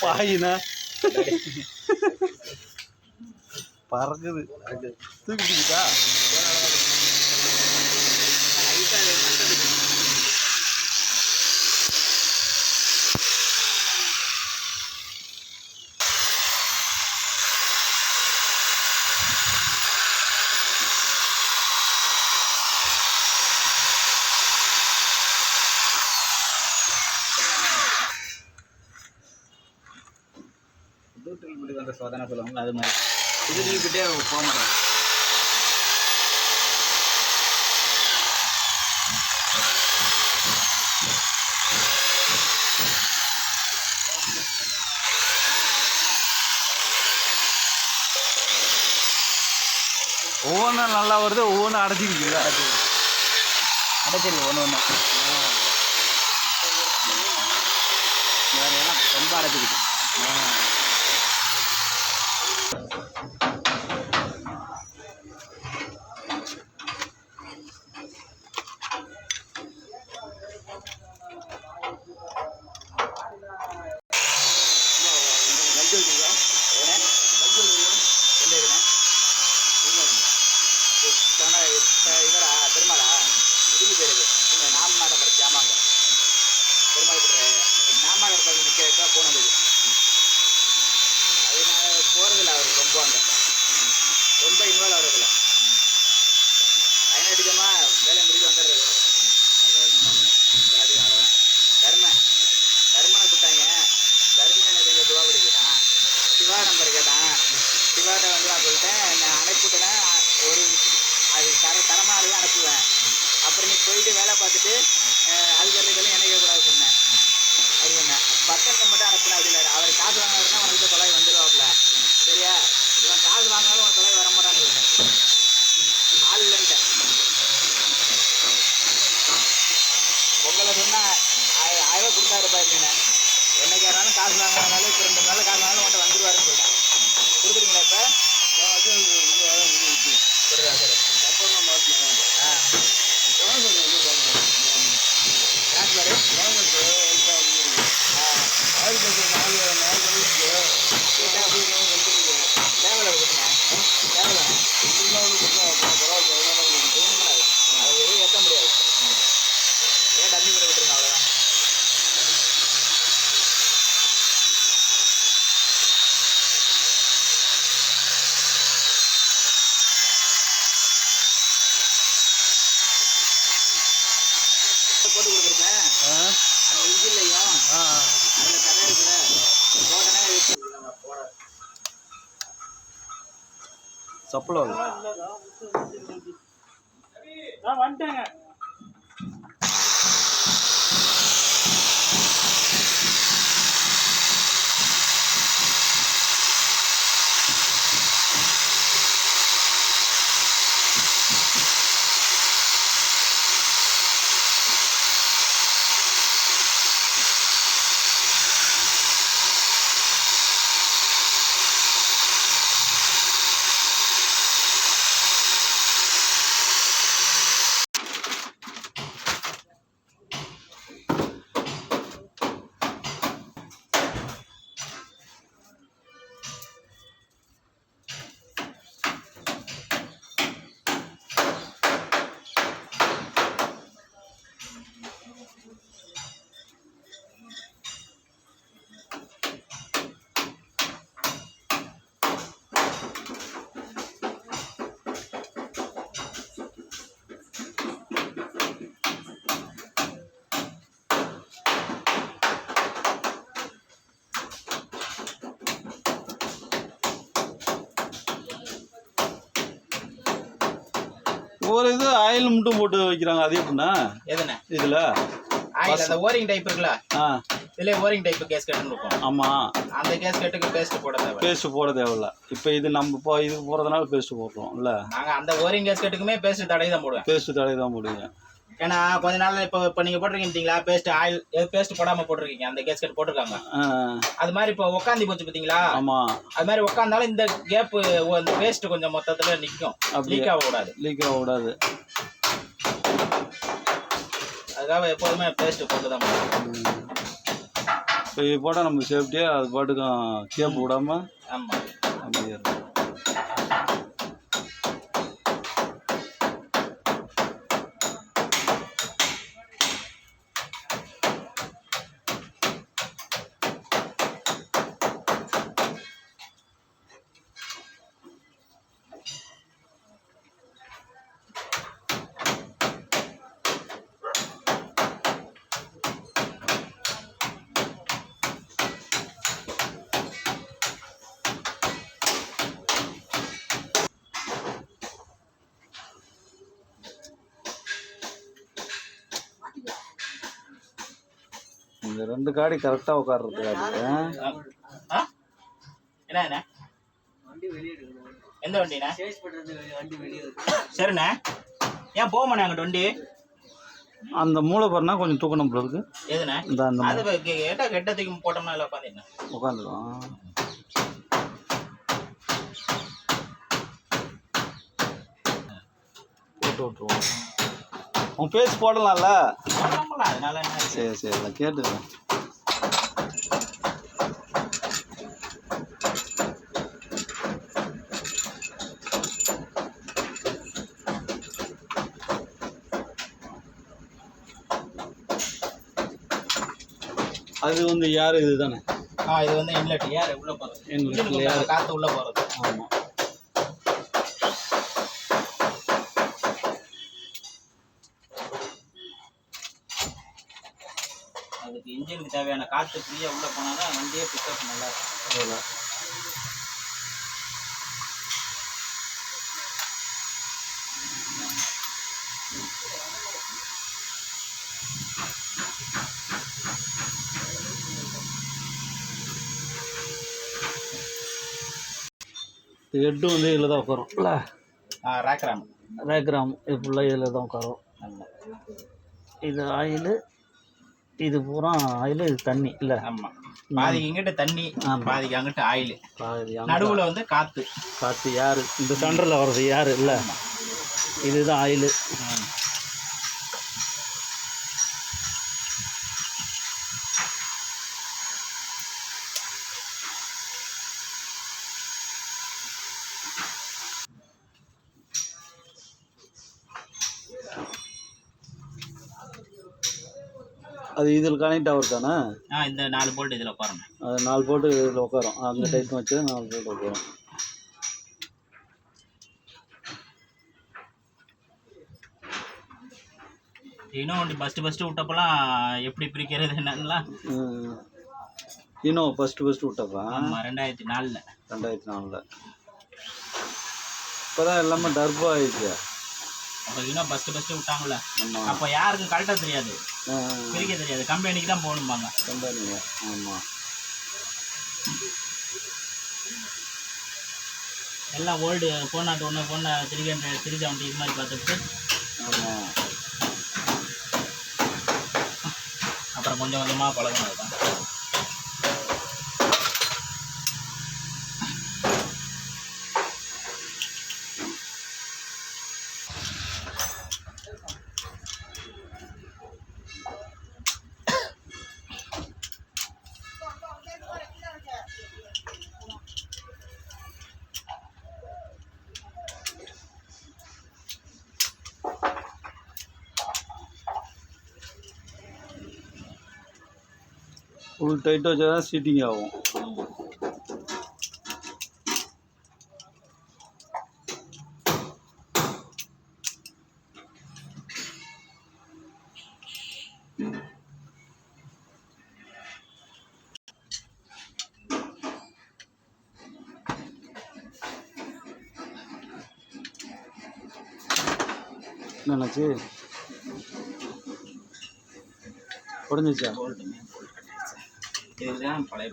பாயினா பறக்குது தூக்கிட்டா அந்த சோதனை சொல்லுவாங்க அது மாதிரி இது நீக்கிட்டே போக மாட்டோம். ஒவ்வொன்றும் நல்லா வருது, ஒவ்வொன்றும் அடைச்சிக்கிட்டு அடைச்சிருக்கு ஒன்று ஒன்று ரொம்ப அடைச்சிக்கிட்டு. பெருமாளா இதுக்கு பேருக்கு நாமநாட படிச்சு ஆமாங்க பெருமாள் நாமநாட படிச்சு கேட்க போனது. அதனால போகிறதில்ல அவர் ரொம்ப அங்கே ரொம்ப இன்வால்வ் ஆகிறதில்ல. லைன் அடிக்கமா வேலை முடிக்க வந்துடுறது. தர்மனை கூட்டாங்க. தர்மனை எனக்கு எங்கள் சிவா படி கேட்டான். சிவா நம்பர் கேட்டான். சிவாட்ட வந்து நான் சொல்லிட்டேன் நான் அனுப்பிவிட்டேன்னா ஒரு அது தரமானவே அனுப்புவேன். அப்புறம் நீ போயிட்டு வேலை பார்த்துட்டு அதுக்கெல்லாம் என்ன கேட்கக்கூடாது சொன்னேன். அது சொன்னேன் பட்டனை மட்டும் அனுப்புனேன் அப்படின்னாரு. அவர் காசு வாங்கினாருன்னா உனக்கு தொலை வந்துடுவாப்ல. சரியா இவன் காசு வாங்கினாலும் உனக்கு தொலை வரமாட்டான்னு சொல்லிட்டேன். ஆள் இல்லைன்ட்டேன். உங்களை சொன்னால் 1000 ரூபா கொடுத்தாருப்பா இருந்தேன். என்னைக்கு யாராலும் காசு வாங்கினாலும் இப்போ 2 நாள் காசு வாங்கினாலும் உன்ட்ட வந்துடுவாருன்னு சொல்லிட்டேன். கொடுக்குறீங்களா இப்போ? புரியுதா சார்? ஏற்க முடியாது. ஏன் டம்மி பண்ணி விட்டுருங்க அவ்வளோதான். போட்டு கொடுத்துருக்கேன். அந்த இன்ஜின்லையும் அதில் கடை இருக்குல்ல போட்டனே சப்பளம் நான் வந்துட்டேங்க. ஒரு இது ஆயில் மட்டும் போட்டு வைக்கிறாங்க. அது எப்படின்னா எதுண்ணே இதுல ஆயில் அந்த ஓரிங் டைப் இருக்குல்ல இதுல ஓரிங் டைப் கேஸ் கட்டுன்னு இருக்கும். ஆமா அந்த கேஸ் கட்டுக்கு பேஸ்ட் போட தேவை. பேஸ்ட் போட தேவையில்ல. இப்போ இது நம்ம இப்போ இதுக்கு போறதுனால பேஸ்ட் போடுறோம் இல்ல. நாங்க அந்த ஓரிங் கேஸ் கட்டுக்குமே பேஸ்ட் தடவை தான் போடுவேன். பேஸ்ட் தடவை தான் போடுவீங்க. ஏன்னா கொஞ்ச நாள் இப்போ நீங்க போட்டிருக்கீங்களா பேஸ்ட் ஆயில் பேஸ்ட் போடாம போட்டிருக்கீங்க. அந்த கேஸ் கட் போட்டிருக்காங்க. அது மாதிரி இப்போ உட்காந்து போச்சு பாத்தீங்களா. ஆமா அது மாதிரி உட்காந்தாலும் இந்த கேப் அந்த பேஸ்ட் கொஞ்சம் மொத்தத்துல நிக்கும். லீக் ஆக கூடாது. லீக் ஆக கூடாது. அதுக்காக எப்போதுமே பேஸ்ட் போட்டு தான் போடுவோம். இப்போ இது போட்டால் நம்ம சேஃப்டியாக அது பாட்டுக்கும் கேப் விடாமல் ஆமாம் அப்படியே இருக்கும். இந்த 2 காடி கரெக்டாக உட்கார்றதுக்காக என்ன எந்த வண்டிண்ணா சரிண்ணே ஏன் போகமாண்ணே அங்கிட்ட வண்டி அந்த மூளை பாருனா கொஞ்சம் தூக்கணும் போல இருக்கு. எதுண்ணே இந்த அந்த அது கேட்டால் கெட்டத்துக்கு போட்டோம்னா எல்லாம் உட்காந்துண்ணே உட்காந்துடும். போட்டு விட்டுருவோம். உன் பேசி போடலாம்ல. அதனால என்ன சரி சரி நான் கேட்டுக்கிறேன். அது வந்து யார் இது தானே? இது வந்து இன்லெட் ஏர் உள்ள போகிறது. இன்லெட் காற்று உள்ள போகிறது. ஆமாம். அதுக்கு இன்ஜினுக்கு தேவையான காற்று ஃப்ரீயாக உள்ளே போனால் தான் வண்டியே பிக்கப் நல்லா இருக்கும். ஹெட்டு வந்து இதில் தான் உட்காரும்ல. ரேக்ராம் ரேக்ராம் இது ஃபுல்லாக இதில் தான் உட்காரும். இது ஆயிலு, இது பூரா ஆயிலு, இது தண்ணி இல்லை. ஆமாம் பாதிக்கு இங்கிட்ட தண்ணி பாதிக்கு அங்கிட்ட ஆயில் பாதி நடுவில் வந்து காற்று காற்று யார் இந்த சென்டரில் வர்றது யார் இல்லை. இதுதான் ஆயிலு. அது இதில் கனெக்ட் ஆகுது தானே? இந்த 4 போல்ட் இதில் உட்காரணும். அது 4 போல்ட்டு இதில் உட்காரும். அந்த டைப் வச்சு 4 போல்ட் உட்காரும். இன்னும் வண்டி ஃபஸ்ட்டு விட்டப்பெல்லாம் எப்படி பிரிக்கிறது என்னன்னா இன்னும் ஃபஸ்ட்டு விட்டப்பா 2004 2004 இப்போ தான் எல்லாமே டர்போ ஆயிடுச்சு. அப்போ இன்னும் ஃபஸ்ட்டு விட்டாங்கள்ல, அப்போ யாருக்கும் கரெக்டாக தெரியாது, பிரிக்க தெரியாது, கம்பெனிக்கு தான் போகணும்பாங்க. கம்பெனிங்க ஆமாம். எல்லாம் ஓல்டு 401 300 370 இது மாதிரி பார்த்துட்டு ஆமாம். அப்புறம் கொஞ்சம் கொஞ்சமாக பழகணும். தான் ஃபுல் டைட் வச்சா தான் சீட்டிங் ஆகும். என்னாச்சு? உடஞ்சிச்சா? இதுதான் பழைய